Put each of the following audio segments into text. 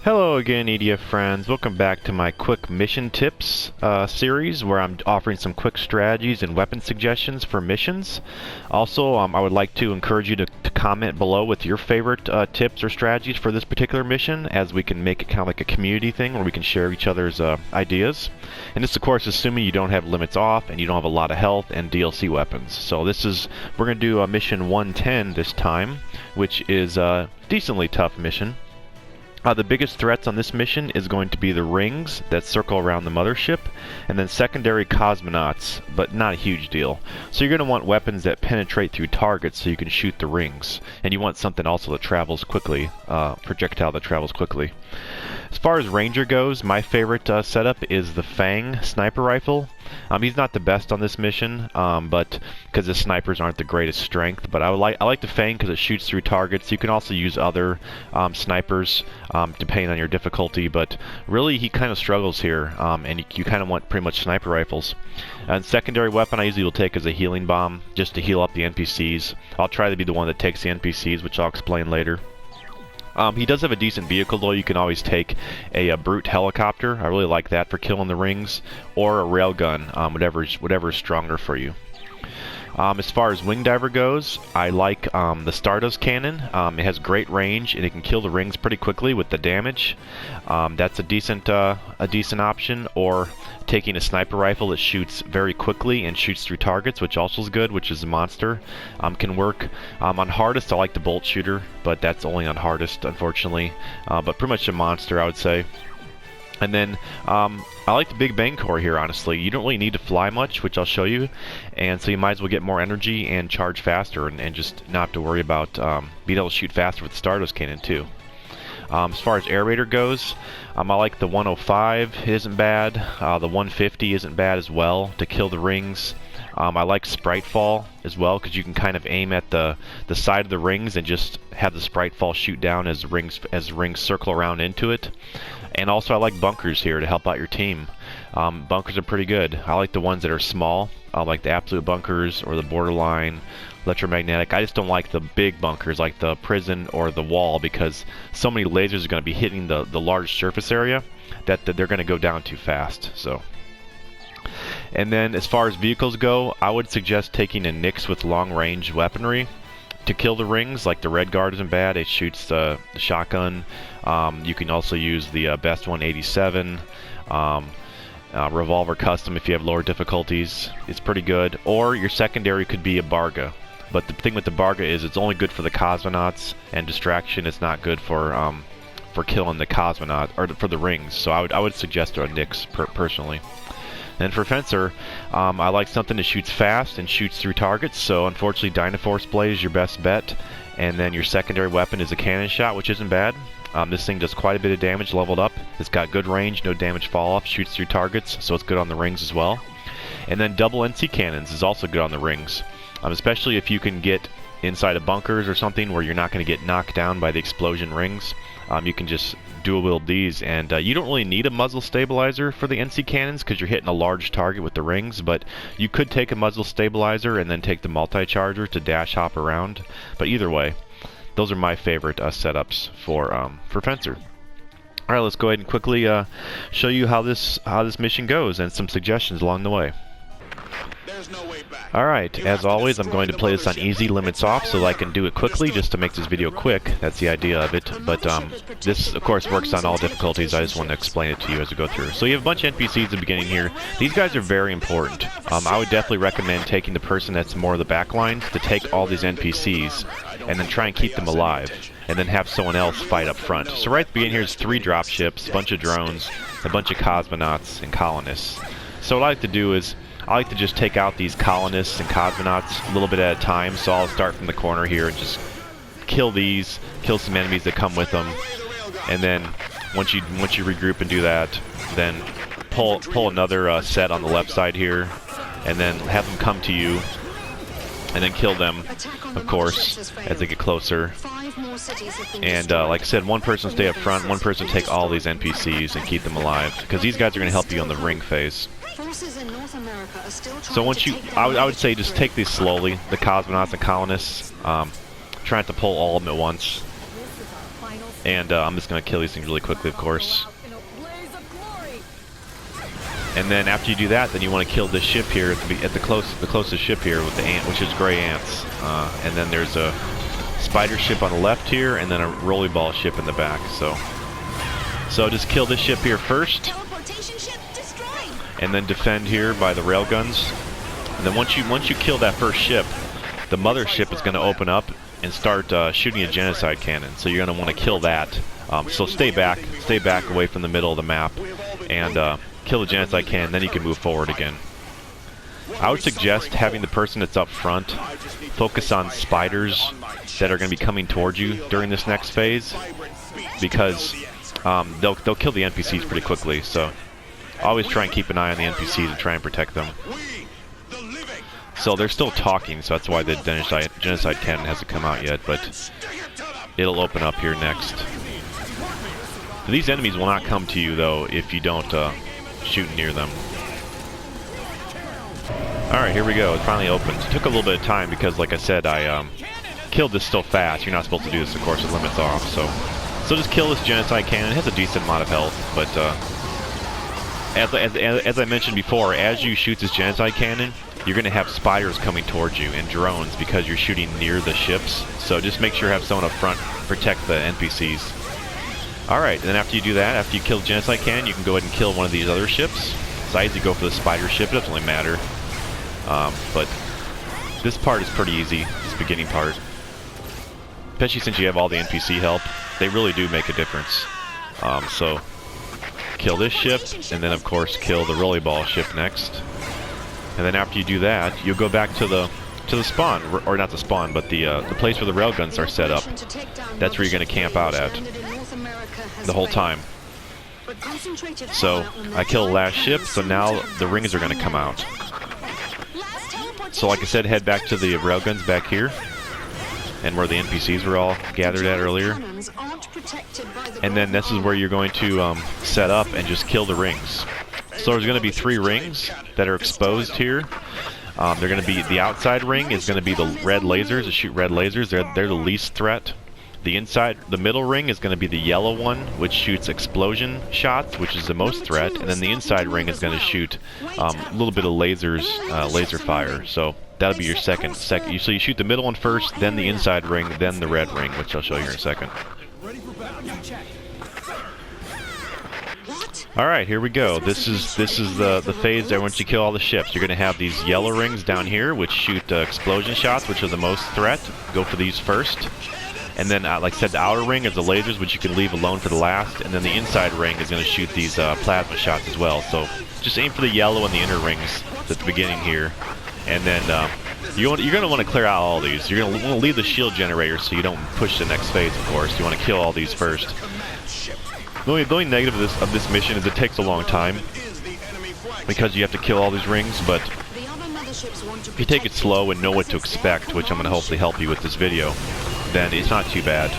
Hello again, EDF friends. Welcome back to my quick mission tips series where I'm offering some quick strategies and weapon suggestions for missions. Also, I would like to encourage you to comment below with your favorite tips or strategies for this particular mission, as we can make it kind of like a community thing where we can share each other's ideas. And this, of course, assuming you don't have limits off and you don't have a lot of health and DLC weapons. So we're going to do a mission 110 this time, which is a decently tough mission. The biggest threats on this mission is going to be the rings that circle around the mothership, and then secondary cosmonauts, but not a huge deal. So you're going to want weapons that penetrate through targets so you can shoot the rings. And you want something also that travels quickly, projectile that travels quickly. As far as Ranger goes, my favorite setup is the Fang sniper rifle. He's not the best on this mission, but because the snipers aren't the greatest strength. But I like the Fang because it shoots through targets. You can also use other snipers depending on your difficulty, but really he kind of struggles here, and you kind of want pretty much sniper rifles. And secondary weapon I usually will take is a healing bomb, just to heal up the NPCs. I'll try to be the one that takes the NPCs, which I'll explain later. He does have a decent vehicle though. You can always take a brute helicopter. I really like that for killing the rings, or a railgun, whatever is stronger for you. As far as Wing Diver goes, I like the Stardust Cannon. It has great range and it can kill the rings pretty quickly with the damage. That's a decent option. Or taking a sniper rifle that shoots very quickly and shoots through targets, which also is good, which is a monster. Can work. On hardest, I like the bolt shooter, but that's only on hardest, unfortunately. But pretty much a monster, I would say. And then I like the Big Bang Core here, honestly. You don't really need to fly much, which I'll show you, and so you might as well get more energy and charge faster, and just not have to worry about being able to shoot faster with the Stardust Cannon too. As far as Air Raider goes, I like the 105, it isn't bad. The 150 isn't bad as well to kill the rings. I like Sprite Fall as well, because you can kind of aim at the side of the rings and just have the Sprite Fall shoot down as the rings circle around into it. And also I like bunkers here to help out your team. Bunkers are pretty good. I like the ones that are small, like the absolute bunkers or the borderline, electromagnetic. I just don't like the big bunkers like the prison or the wall, because so many lasers are going to be hitting the large surface area that they're going to go down too fast. So. And then as far as vehicles go, I would suggest taking a Nyx with long-range weaponry to kill the rings. Like the Red Guard isn't bad, it shoots the shotgun. You can also use the Best 187, Revolver Custom if you have lower difficulties. It's pretty good. Or your secondary could be a Barga. But the thing with the Barga is it's only good for the cosmonauts and distraction. It's not good for killing the cosmonaut or for the rings. So I would suggest a Nyx personally. And for Fencer, I like something that shoots fast and shoots through targets, so unfortunately Dynaforce Blade is your best bet. And then your secondary weapon is a cannon shot, which isn't bad. This thing does quite a bit of damage leveled up. It's got good range, no damage fall off, shoots through targets, so it's good on the rings as well. And then double NC cannons is also good on the rings, especially if you can get inside of bunkers or something where you're not going to get knocked down by the explosion rings. You can just dual wield these, and you don't really need a muzzle stabilizer for the NC cannons because you're hitting a large target with the rings, but you could take a muzzle stabilizer and then take the multi-charger to dash hop around. But either way, those are my favorite setups for Fencer. Alright, let's go ahead and quickly show you how this mission goes and some suggestions along the way. Alright, as always, I'm going to play this on easy, limits off, so that I can do it quickly, just to make this video quick. That's the idea of it. But this, of course, works on all difficulties. I just want to explain it to you as we go through. So you have a bunch of NPCs at the beginning here. These guys are very important. I would definitely recommend taking the person that's more of the backline to take all these NPCs, and then try and keep them alive, and then have someone else fight up front. So right at the beginning here is 3 dropships, a bunch of drones, a bunch of cosmonauts, and colonists. So what I like to do is, I like to just take out these colonists and cosmonauts a little bit at a time. So I'll start from the corner here and just kill these, kill some enemies that come with them, and then once you regroup and do that, then pull another set on the left side here, and then have them come to you, and then kill them, of course, as they get closer. And like I said, one person stay up front, one person take all these NPCs and keep them alive, because these guys are going to help you on the ring phase. So once I would say just take these slowly, the cosmonauts and colonists. Try not to pull all of them at once. And I'm just going to kill these things really quickly, of course. And then after you do that, then you want to kill this ship here at the closest ship here with the ant, which is gray ants. And then there's a spider ship on the left here, and then a rollerball ship in the back. So just kill this ship here first, and then defend here by the railguns. And then once you kill that first ship, the mothership is going to open up and start shooting a genocide cannon. So you're going to want to kill that. So stay back away from the middle of the map, and kill the genocide cannon. Then you can move forward again. I would suggest having the person that's up front focus on spiders that are going to be coming towards you during this next phase, because they'll kill the NPCs pretty quickly. So always try and keep an eye on the NPCs and try and protect them. So they're still talking, so that's why the genocide cannon hasn't come out yet, but it'll open up here next. These enemies will not come to you though if you don't shoot near them. Alright, here we go. It finally opened. It took a little bit of time because, like I said, I killed this so fast. You're not supposed to do this, of course, it limits off. So just kill this genocide cannon. It has a decent amount of health, but as I mentioned before, as you shoot this genocide cannon, you're going to have spiders coming towards you and drones because you're shooting near the ships. So just make sure you have someone up front protect the NPCs. Alright, and then after you do that, after you kill the genocide cannon, you can go ahead and kill one of these other ships. So I usually go for the spider ship, it doesn't really matter. But this part is pretty easy, this beginning part. Especially since you have all the NPC help, they really do make a difference. So kill this ship, and then of course kill the rollerball ship next. And then after you do that, you'll go back to the spawn, or not the spawn, but the place where the railguns are set up. That's where you're going to camp out at the whole time. So I killed the last ship, so now the rings are going to come out. So like I said, head back to the railguns back here, and where the NPCs were all gathered at earlier. And then this is where you're going to set up and just kill the rings. So there's going to be 3 rings that are exposed here. They're going to be, the outside ring is going to be the red lasers that shoot red lasers. They're the least threat. The middle ring is going to be the yellow one, which shoots explosion shots, which is the most threat. And then the inside ring is going to shoot a little bit of lasers, laser fire. So that'll be your second. So you shoot the middle one first, then the inside ring, then the red ring, which I'll show you in a second. Alright, here we go. This is the phase that once you kill all the ships, you're going to have these yellow rings down here, which shoot explosion shots, which are the most threat. Go for these first. And then, like I said, the outer ring is the lasers, which you can leave alone for the last. And then the inside ring is going to shoot these plasma shots as well. So just aim for the yellow and the inner rings at the beginning here. And then you're going to want to clear out all these. You're going to want to leave the shield generator so you don't push the next phase, of course. You want to kill all these first. The only negative of this mission is it takes a long time because you have to kill all these rings, but if you take it slow and know what to expect, which I'm going to hopefully help you with this video, then it's not too bad.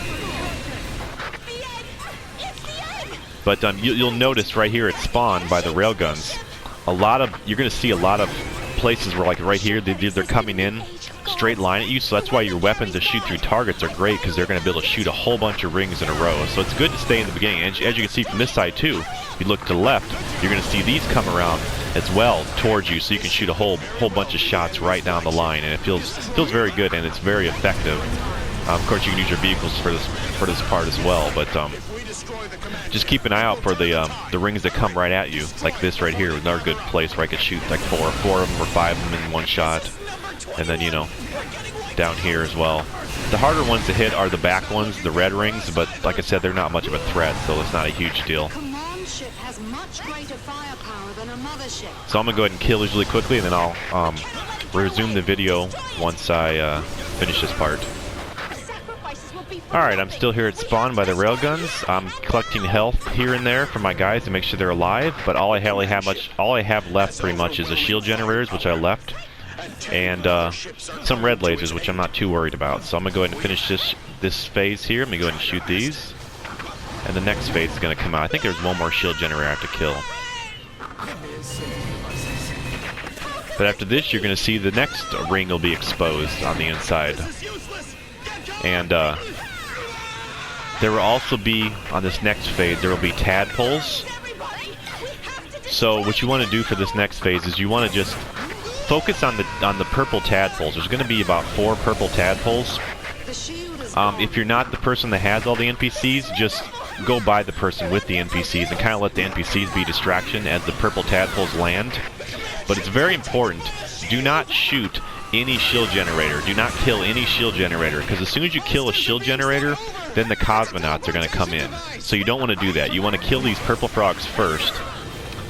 But you'll notice right here at spawn by the railguns, you're going to see a lot of places where, like right here, they're coming in straight line at you, so that's why your weapons that shoot through targets are great, because they're going to be able to shoot a whole bunch of rings in a row. So it's good to stay in the beginning. As you can see from this side too, if you look to the left, you're going to see these come around as well towards you, so you can shoot a whole bunch of shots right down the line, and it feels very good and it's very effective. Of course, you can use your vehicles for this part as well, but just keep an eye out for the rings that come right at you, like this right here. Another good place where I could shoot like four of them or 5 of them in one shot. And then, you know, down here as well. The harder ones to hit are the back ones, the red rings, but like I said, they're not much of a threat, so it's not a huge deal. So I'm going to go ahead and kill these really quickly, and then I'll resume the video once I finish this part. Alright, I'm still here at spawn by the railguns. I'm collecting health here and there for my guys to make sure they're alive, but all I have left pretty much is the shield generators, which I left, and some red lasers, which I'm not too worried about. So I'm going to go ahead and finish this phase here. I'm going to go ahead and shoot these, and the next phase is going to come out. I think there's one more shield generator I have to kill. But after this, you're going to see the next ring will be exposed on the inside. And There will also be, on this next phase, there will be tadpoles. So what you want to do for this next phase is you want to just focus on the purple tadpoles. There's going to be about 4 purple tadpoles. If you're not the person that has all the NPCs, just go by the person with the NPCs and kind of let the NPCs be distraction as the purple tadpoles land. But it's very important, do not shoot any shield generator. Do not kill any shield generator, because as soon as you kill a shield generator, then the cosmonauts are going to come in. So you don't want to do that. You want to kill these purple frogs first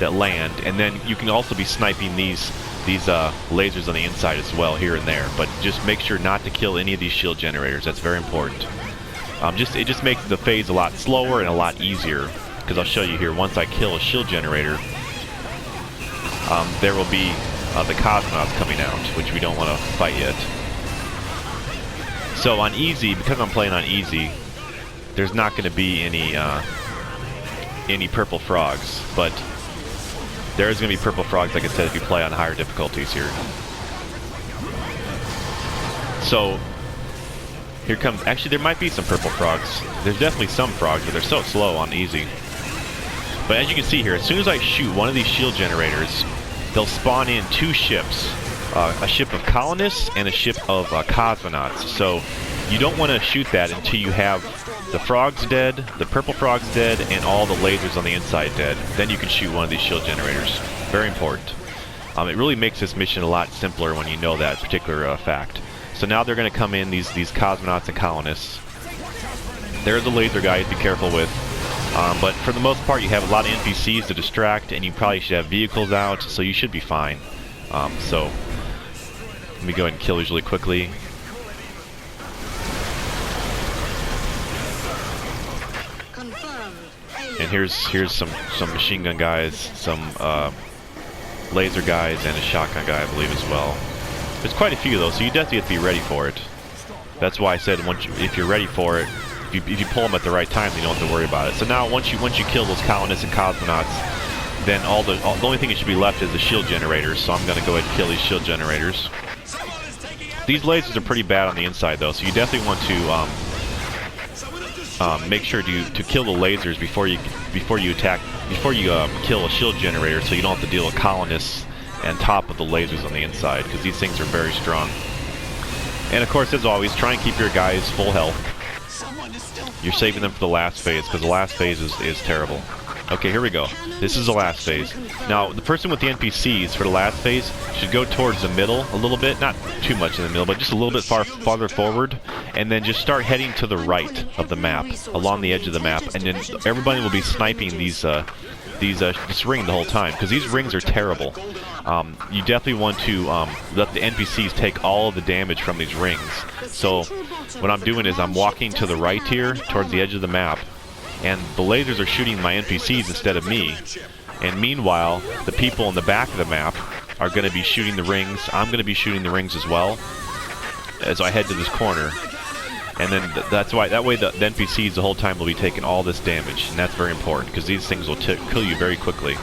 that land, and then you can also be sniping these lasers on the inside as well, here and there. But just make sure not to kill any of these shield generators. That's very important. It just makes the phase a lot slower and a lot easier, because I'll show you here. Once I kill a shield generator, there will be the cosmonauts coming out, which we don't want to fight yet. So on easy, because I'm playing on easy, there's not going to be any purple frogs, but there is going to be purple frogs, like I said, if you play on higher difficulties here. So here comes, actually there might be some purple frogs. There's definitely some frogs, but they're so slow on easy. But as you can see here, as soon as I shoot one of these shield generators, they'll spawn in 2 ships. A ship of colonists and a ship of cosmonauts. So you don't want to shoot that until you have the frogs dead, the purple frogs dead, and all the lasers on the inside dead. Then you can shoot one of these shield generators. Very important. It really makes this mission a lot simpler when you know that particular fact. So now they're going to come in, these cosmonauts and colonists. There's a laser guy to be careful with. But for the most part, you have a lot of NPCs to distract, and you probably should have vehicles out, so you should be fine. So let me go ahead and kill these really quickly. And here's some machine gun guys, some laser guys, and a shotgun guy, I believe, as well. There's quite a few of those, so you definitely have to be ready for it. That's why I said if you're ready for it, if you pull them at the right time, you don't have to worry about it. So now once you kill those colonists and cosmonauts, then the only thing that should be left is the shield generators. So I'm going to go ahead and kill these shield generators. These lasers are pretty bad on the inside, though, so you definitely want to make sure to kill the lasers before you kill a shield generator, so you don't have to deal with colonists and top of the lasers on the inside, because these things are very strong. And of course, as always, try and keep your guys full health. You're saving them for the last phase, because the last phase is terrible. Okay, here we go. This is the last phase. Now, the person with the NPCs for the last phase should go towards the middle a little bit. Not too much in the middle, but just a little bit farther forward. And then just start heading to the right of the map, along the edge of the map. And then everybody will be sniping this ring the whole time, because these rings are terrible. You definitely want to let the NPCs take all of the damage from these rings. So what I'm doing is I'm walking to the right here, towards the edge of the map, and the lasers are shooting my NPCs instead of me. And meanwhile, the people in the back of the map are going to be shooting the rings. I'm going to be shooting the rings as well as I head to this corner. And then that way the NPCs the whole time will be taking all this damage, and that's very important, because these things will kill you very quickly.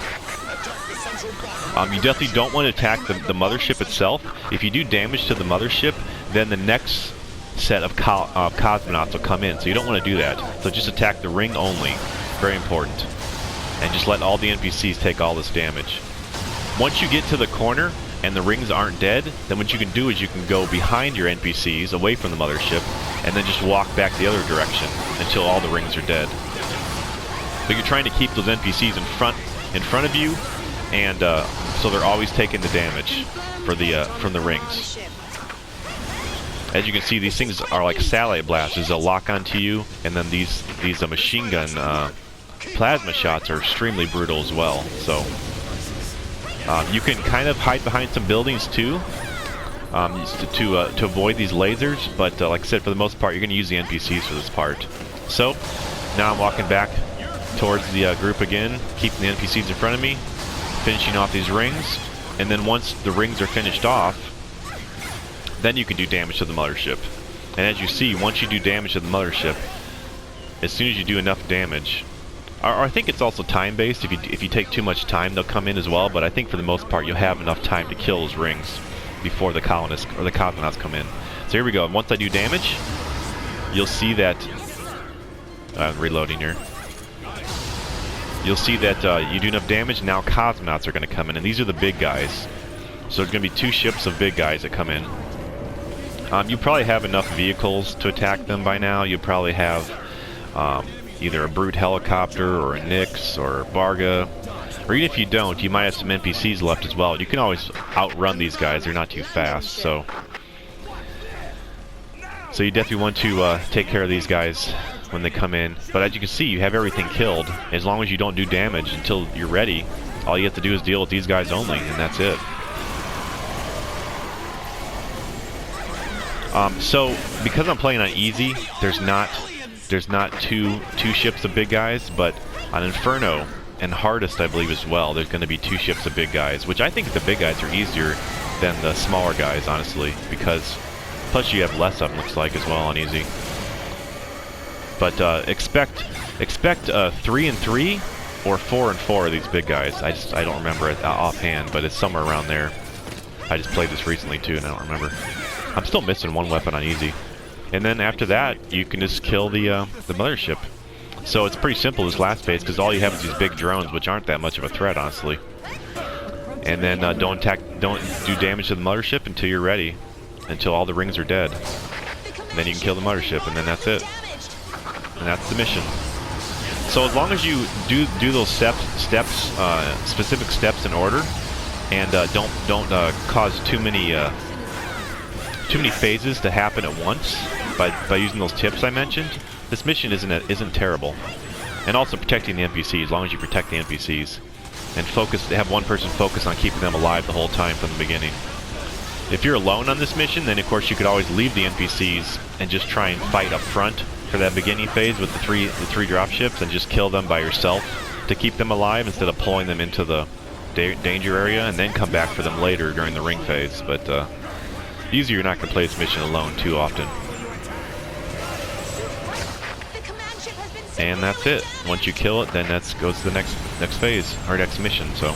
You definitely don't want to attack the mothership itself. If you do damage to the mothership, then the next set of cosmonauts will come in, so you don't want to do that. So just attack the ring only. Very important. And just let all the NPCs take all this damage. Once you get to the corner and the rings aren't dead, then what you can do is you can go behind your NPCs, away from the mothership, and then just walk back the other direction until all the rings are dead. But you're trying to keep those NPCs in front of you, and so they're always taking the damage from the rings. As you can see, these things are like satellite blasters. They'll lock onto you, and then these machine gun plasma shots are extremely brutal as well. So you can kind of hide behind some buildings too, to avoid these lasers. But like I said, for the most part, you're going to use the NPCs for this part. So now I'm walking back towards the group again, keeping the NPCs in front of me, finishing off these rings, and then once the rings are finished off, then you can do damage to the mothership. And as you see, once you do damage to the mothership, as soon as you do enough damage, or I think it's also time-based. If you take too much time, they'll come in as well. But I think for the most part, you'll have enough time to kill those rings before the colonists or the cosmonauts come in. So here we go. Once I do damage, you'll see that reloading here. You'll see that you do enough damage, now cosmonauts are going to come in, and these are the big guys. So there's going to be 2 ships of big guys that come in. You probably have enough vehicles to attack them by now. You probably have either a brute helicopter or a Nyx or a Varga. Or even if you don't, you might have some NPCs left as well. You can always outrun these guys, they're not too fast. So you definitely want to take care of these guys when they come in. But as you can see, you have everything killed. As long as you don't do damage until you're ready, all you have to do is deal with these guys only, and that's it. So because I'm playing on easy, there's not two ships of big guys, but on Inferno and hardest, I believe as well, there's going to be 2 ships of big guys, which I think the big guys are easier than the smaller guys, honestly, because plus you have less of them, looks like, as well on easy. But expect 3 and 3 or 4 and 4 of these big guys. I don't remember it offhand, but it's somewhere around there. I just played this recently too, and I don't remember. I'm still missing 1 weapon on easy. And then after that, you can just kill the mothership. So it's pretty simple this last phase, because all you have is these big drones, which aren't that much of a threat, honestly. And then don't do damage to the mothership until you're ready, until all the rings are dead. And then you can kill the mothership, and then that's it. And that's the mission. So as long as you do those specific steps in order, and don't cause too many phases to happen at once by using those tips I mentioned, this mission isn't terrible. And also protecting the NPCs, as long as you protect the NPCs. And have one person focus on keeping them alive the whole time from the beginning. If you're alone on this mission, then of course you could always leave the NPCs and just try and fight up front for that beginning phase with the three dropships, and just kill them by yourself to keep them alive instead of pulling them into the danger area and then come back for them later during the ring phase. But usually you're not going to play this mission alone too often. And that's it. Once you kill it, then that goes to the next phase, or next mission. So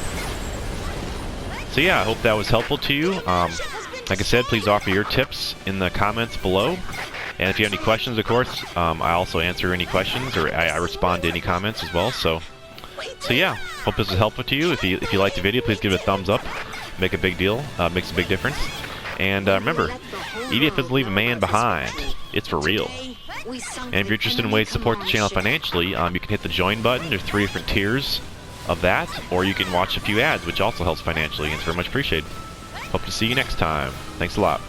yeah, I hope that was helpful to you. Like I said, please offer your tips in the comments below. And if you have any questions, of course, I also answer any questions, or I respond to any comments as well. So yeah, hope this was helpful to you. If you liked the video, please give it a thumbs up. Make a big deal. Makes a big difference. And remember, EDF doesn't leave a man behind. It's for real. And if you're interested in ways to support the channel financially, you can hit the join button. There's 3 different tiers of that, or you can watch a few ads, which also helps financially, and it's very much appreciated. Hope to see you next time. Thanks a lot.